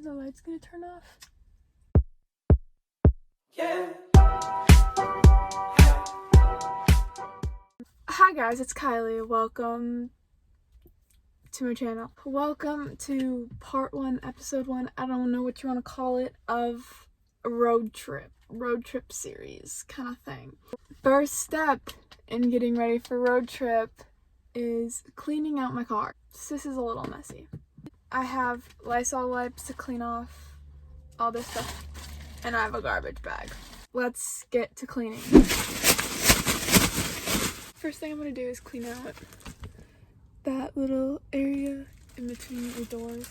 the light's gonna turn off. Yeah. Hi guys, it's Kylie. Welcome to my channel. Welcome to part 1, episode 1, I don't know what you want to call it, of a road trip series kind of thing. First step in getting ready for road trip is cleaning out my car. This is a little messy. I have Lysol wipes to clean off all this stuff, and I have a garbage bag. Let's get to cleaning. First thing I'm going to do is clean out that little area in between the doors.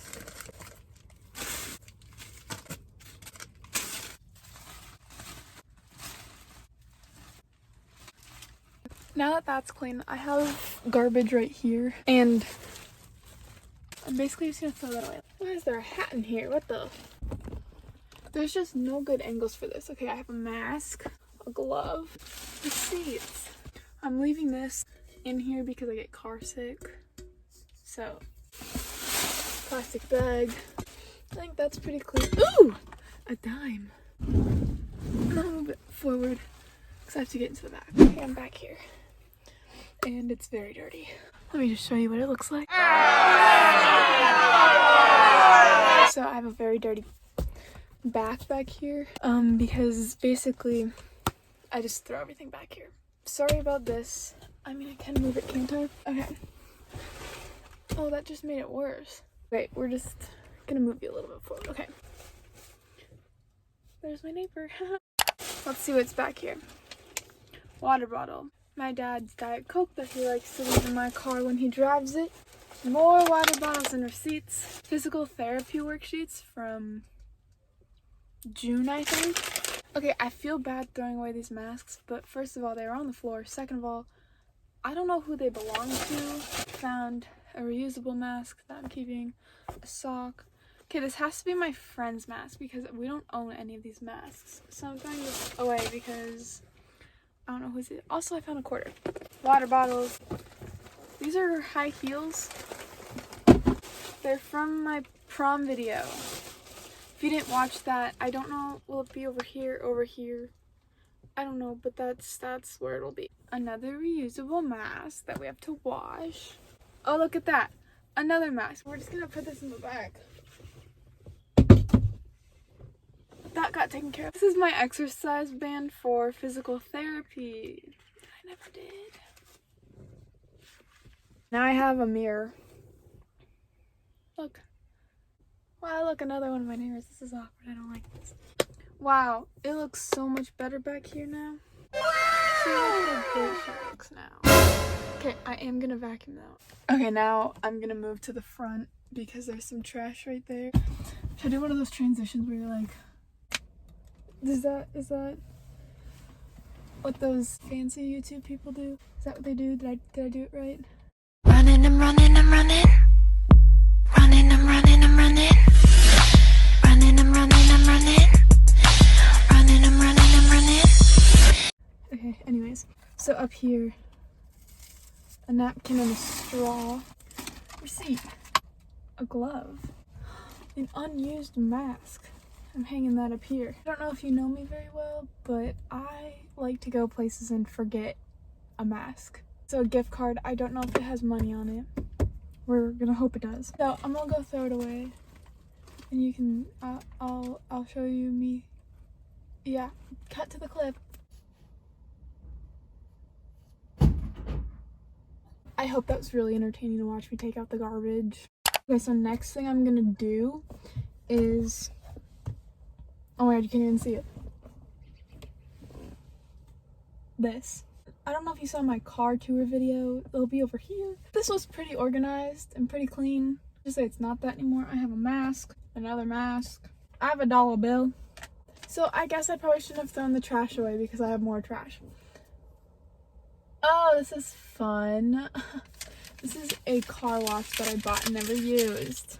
Now that that's clean, I have garbage right here, and I'm basically just going to throw that away. Why is there a hat in here? What the? There's just no good angles for this. Okay, I have a mask, a glove, receipts. I'm leaving this in here because I get car sick. So, plastic bag. I think that's pretty clean. Ooh! A dime. I'll move it forward because I have to get into the back. Okay, I'm back here. And it's very dirty. Let me just show you what it looks like. So I have a very dirty back here. Because basically I just throw everything back here. Sorry about this. I mean, I can move it, can't I? Okay. Oh, that just made it worse. Wait, we're just gonna move you a little bit forward. Okay. There's my neighbor. Let's see what's back here. Water bottle. My dad's Diet Coke that he likes to leave in my car when he drives it. More water bottles and receipts. Physical therapy worksheets from June, I think. Okay, I feel bad throwing away these masks, but first of all, they were on the floor. Second of all, I don't know who they belong to. Found a reusable mask that I'm keeping, a sock. Okay, this has to be my friend's mask because we don't own any of these masks. So I'm throwing this away because I don't know who's it. Also, I found a quarter. Water bottles. These are high heels. They're from my prom video. If you didn't watch that, I don't know, will it be over here? I don't know, but that's where it'll be. Another reusable mask that we have to wash. Oh, look at that. Another mask. We're just gonna put this in the bag. That got taken care of. This is my exercise band for physical therapy. I never did. Now I have a mirror. Look. Wow, look, another one of my neighbors. This is awkward. I don't like this. Wow, it looks so much better back here now. See how good she looks now. Okay, I am gonna vacuum now. Okay, now I'm gonna move to the front because there's some trash right there. Should I do one of those transitions where you're like, is that what those fancy YouTube people do? Is that what they do? Did I do it right? Running, I'm running, I'm running. Running, I'm running, I'm running. Running, I'm running, I'm running. Running, I'm running, I'm running. Okay, anyways. So up here, a napkin and a straw. Receipt. A glove. An unused mask. I'm hanging that up here. I don't know if you know me very well, but I like to go places and forget a mask. So a gift card, I don't know if it has money on it. We're gonna hope it does. So I'm gonna go throw it away, and you can. I'll show you me. Yeah, cut to the clip. I hope that was really entertaining to watch me take out the garbage. Okay, so next thing I'm gonna do is. Oh my god, you can't even see it. This. I don't know if you saw my car tour video. It'll be over here. This was pretty organized and pretty clean. Just say it's not that anymore. I have a mask, another mask. I have a dollar bill. So I guess I probably shouldn't have thrown the trash away because I have more trash. Oh, this is fun. This is a car wash that I bought and never used.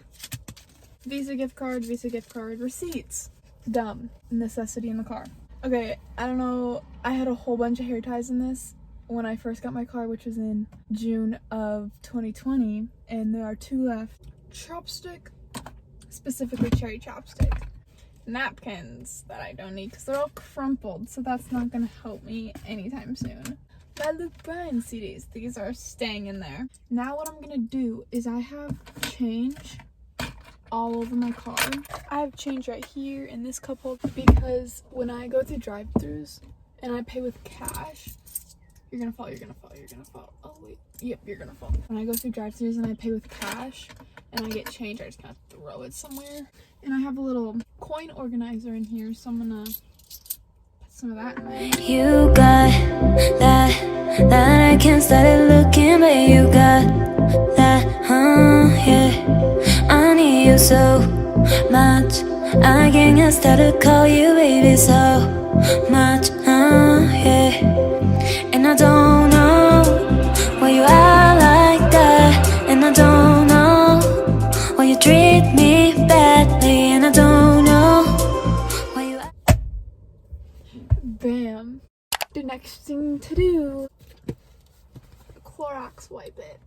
Visa gift card, receipts. Dumb. Necessity in the car. Okay, I don't know. I had a whole bunch of hair ties in this when I first got my car, which was in June of 2020, and there are 2 left. Chopstick, specifically cherry chopsticks. Napkins that I don't need because they're all crumpled, so that's not gonna help me anytime soon. My Luke Bryan CDs, these are staying in there. Now what I'm gonna do is I have change all over my car. I have change right here in this cup holder because when I go through drive-thrus and I pay with cash, you're gonna fall. Oh wait, yep, you're gonna fall. When I go through drive-thrus and I pay with cash and I get change, I just kind of throw it somewhere. And I have a little coin organizer in here, so I'm gonna put some of that in there. You got that I can't start looking, but you got that, yeah. I need you so much, I can't start to call you baby so much, yeah. And I don't know why you are like that, and I don't know why you treat me badly, and I don't know why you Bam. The next thing to do, Clorox wipe it.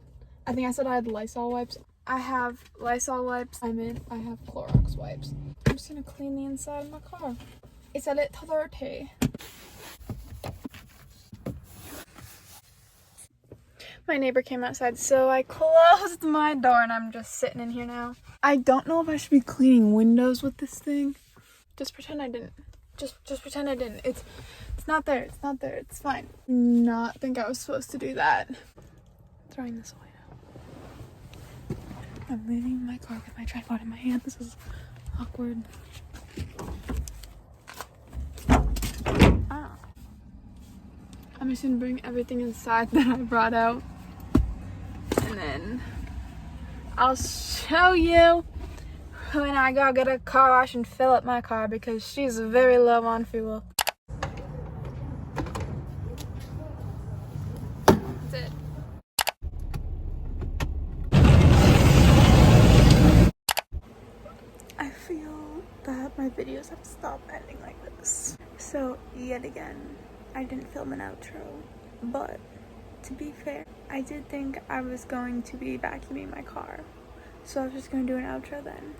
I think I said I had Lysol wipes. I have Lysol wipes. I have Clorox wipes. I'm just gonna clean the inside of my car. It's a little dirty. My neighbor came outside, so I closed my door and I'm just sitting in here now. I don't know if I should be cleaning windows with this thing. Just pretend I didn't. Just pretend I didn't. It's not there. It's not there. It's fine. Not think I was supposed to do that. Throwing this away now. I'm leaving my car with my tripod in my hand. This is awkward. Ah. I'm just gonna bring everything inside that I brought out, and then I'll show you when I go get a car wash and fill up my car because she's very low on fuel. That's it. I feel that my videos have stopped ending like this. So yet again, I didn't film an outro, but to be fair, I did think I was going to be vacuuming my car. So I was just going to do an outro then.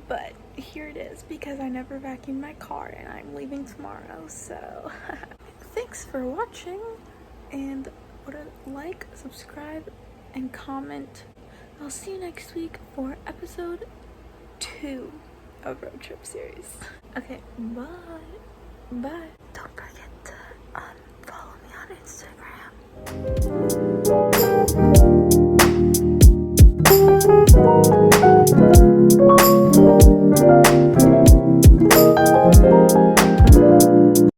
But here it is because I never vacuumed my car and I'm leaving tomorrow. So thanks for watching, and like, subscribe, and comment. I'll see you next week for episode 2 of Road Trip series. Okay, bye. Bye. Don't forget to follow me on Instagram.